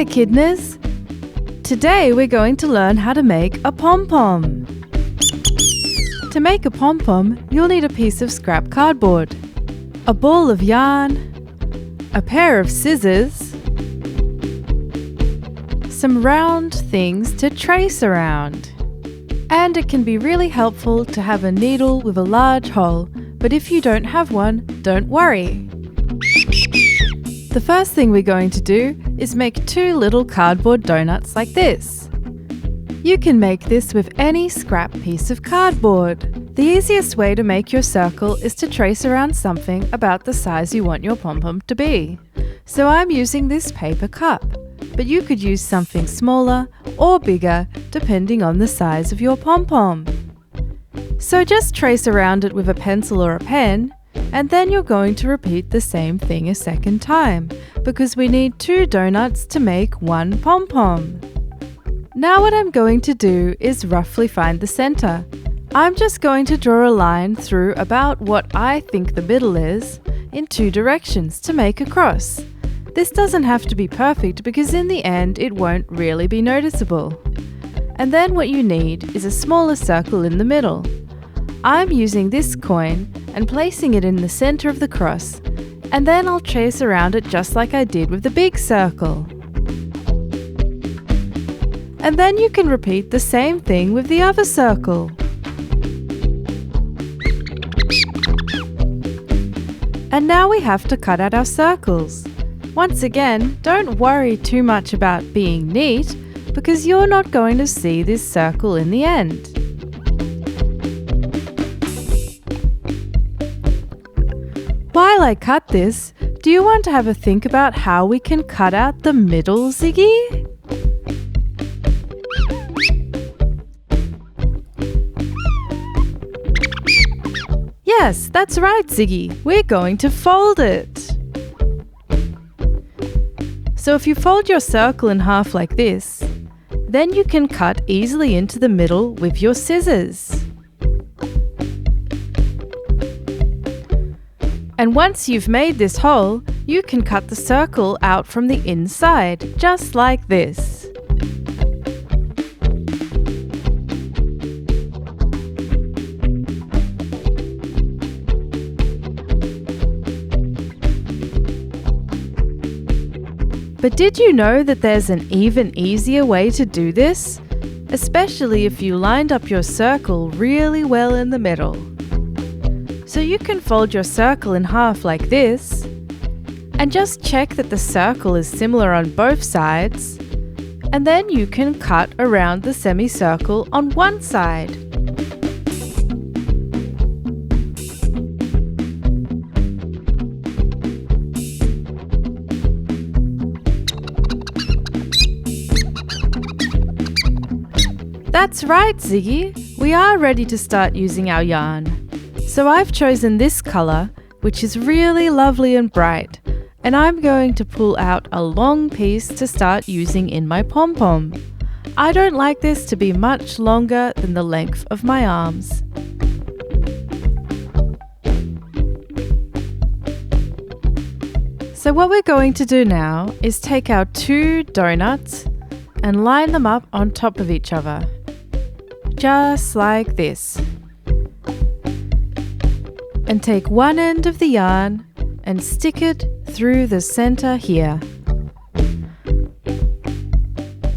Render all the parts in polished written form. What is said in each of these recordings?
Ekidnas! Today we're going to learn how to make a pom-pom. To make a pom-pom, you'll need a piece of scrap cardboard, a ball of yarn, a pair of scissors, some round things to trace around. And it can be really helpful to have a needle with a large hole, but if you don't have one, don't worry. The first thing we're going to do is make 2 little cardboard donuts like this. You can make this with any scrap piece of cardboard. The easiest way to make your circle is to trace around something about the size you want your pom-pom to be. So I'm using this paper cup, but you could use something smaller or bigger depending on the size of your pom-pom. So just trace around it with a pencil or a pen, and then you're going to repeat the same thing a second time, because we need 2 donuts to make 1 pom-pom. Now what I'm going to do is roughly find the center. I'm just going to draw a line through about what I think the middle is in 2 directions to make a cross. This doesn't have to be perfect because in the end it won't really be noticeable. And then what you need is a smaller circle in the middle. I'm using this coin and placing it in the center of the cross, and then I'll trace around it just like I did with the big circle. And then you can repeat the same thing with the other circle. And now we have to cut out our circles. Once again, don't worry too much about being neat, because you're not going to see this circle in the end. While I cut this, do you want to have a think about how we can cut out the middle, Ziggy? Yes, that's right, Ziggy. We're going to fold it. So if you fold your circle in half like this, then you can cut easily into the middle with your scissors. And once you've made this hole, you can cut the circle out from the inside, just like this. But did you know that there's an even easier way to do this? Especially if you lined up your circle really well in the middle. So you can fold your circle in half like this, and just check that the circle is similar on both sides, and then you can cut around the semicircle on one side. That's right, Ziggy! We are ready to start using our yarn. So I've chosen this color, which is really lovely and bright, and I'm going to pull out a long piece to start using in my pom-pom. I don't like this to be much longer than the length of my arms. So what we're going to do now is take our 2 donuts and line them up on top of each other, just like this. And take one end of the yarn and stick it through the center here.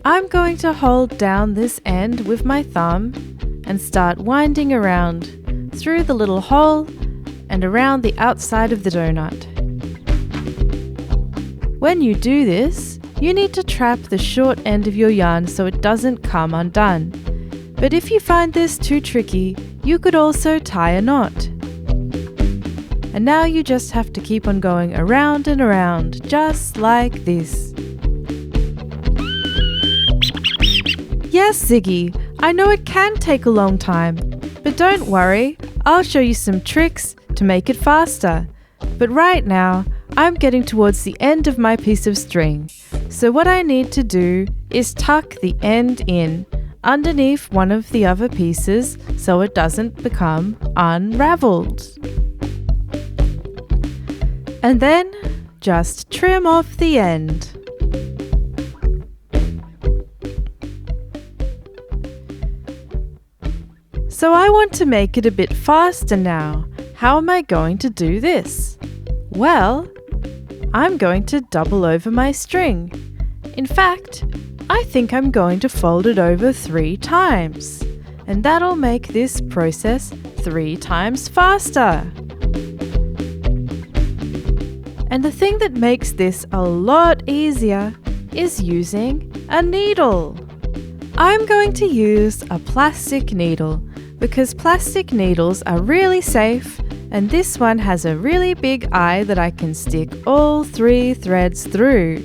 I'm going to hold down this end with my thumb and start winding around through the little hole and around the outside of the donut. When you do this, you need to trap the short end of your yarn so it doesn't come undone. But if you find this too tricky, you could also tie a knot. And now you just have to keep on going around and around, just like this. Yes, Ziggy, I know it can take a long time, but don't worry, I'll show you some tricks to make it faster. But right now, I'm getting towards the end of my piece of string, so what I need to do is tuck the end in underneath one of the other pieces so it doesn't become unraveled. And then just trim off the end. So I want to make it a bit faster now. How am I going to do this? Well, I'm going to double over my string. In fact, I think I'm going to fold it over 3 times. And that'll make this process 3 times faster. And the thing that makes this a lot easier is using a needle. I'm going to use a plastic needle because plastic needles are really safe, and this one has a really big eye that I can stick all 3 threads through.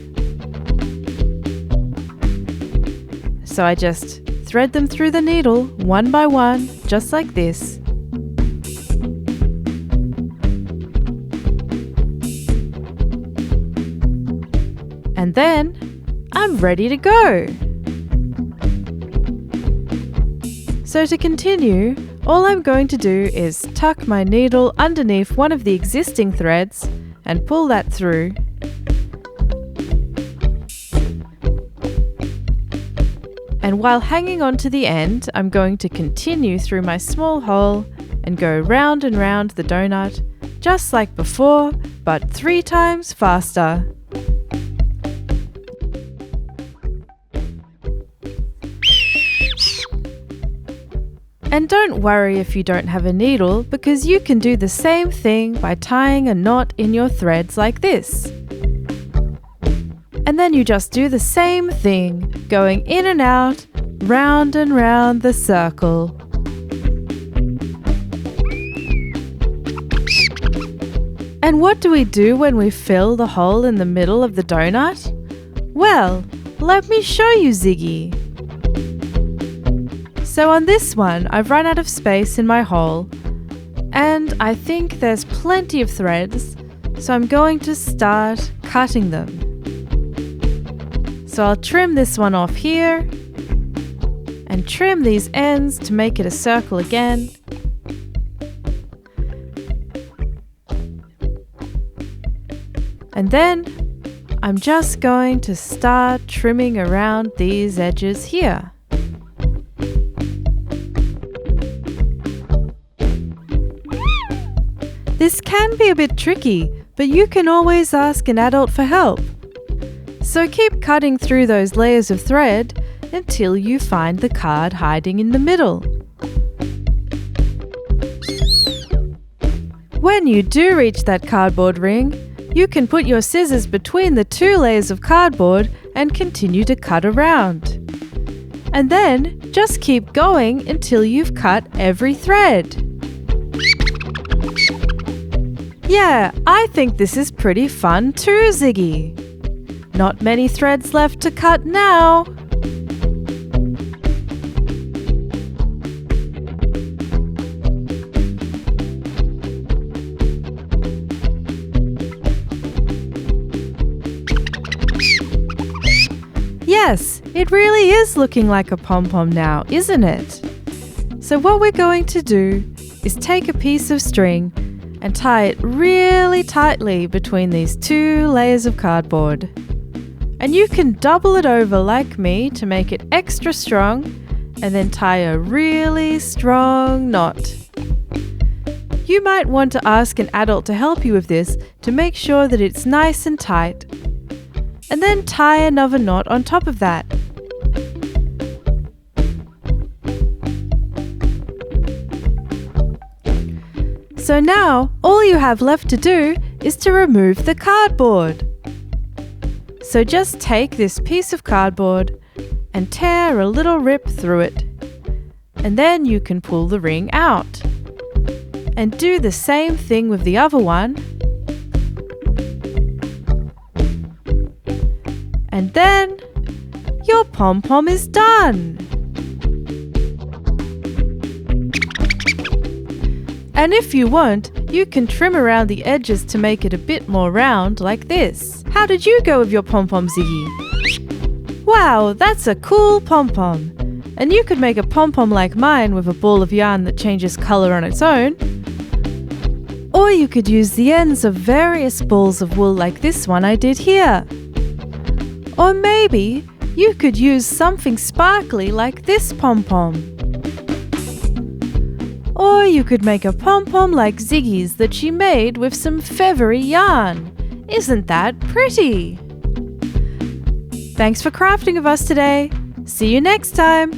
So I just thread them through the needle one by one, just like this. And then I'm ready to go. So to continue, all I'm going to do is tuck my needle underneath one of the existing threads and pull that through. And while hanging on to the end, I'm going to continue through my small hole and go round and round the donut, just like before, but 3 times faster. And don't worry if you don't have a needle, because you can do the same thing by tying a knot in your threads like this. And then you just do the same thing, going in and out, round and round the circle. And what do we do when we fill the hole in the middle of the donut? Well, let me show you, Ziggy. So on this one, I've run out of space in my hole, and I think there's plenty of threads, so I'm going to start cutting them. So I'll trim this one off here, and trim these ends to make it a circle again. And then I'm just going to start trimming around these edges here. This can be a bit tricky, but you can always ask an adult for help. So keep cutting through those layers of thread until you find the card hiding in the middle. When you do reach that cardboard ring, you can put your scissors between the 2 layers of cardboard and continue to cut around. And then just keep going until you've cut every thread. Yeah, I think this is pretty fun too, Ziggy. Not many threads left to cut now. Yes, it really is looking like a pom-pom now, isn't it? So what we're going to do is take a piece of string and tie it really tightly between these 2 layers of cardboard. And you can double it over like me to make it extra strong, and then tie a really strong knot. You might want to ask an adult to help you with this to make sure that it's nice and tight. And then tie another knot on top of that. So now, all you have left to do is to remove the cardboard. So just take this piece of cardboard and tear a little rip through it. And then you can pull the ring out. And do the same thing with the other one. And then your pom-pom is done. And if you want, you can trim around the edges to make it a bit more round like this. How did you go with your pom-pom, Ziggy? Wow, that's a cool pom-pom. And you could make a pom-pom like mine with a ball of yarn that changes colour on its own. Or you could use the ends of various balls of wool like this one I did here. Or maybe you could use something sparkly like this pom-pom. Or you could make a pom-pom like Ziggy's that she made with some feathery yarn. Isn't that pretty? Thanks for crafting with us today. See you next time.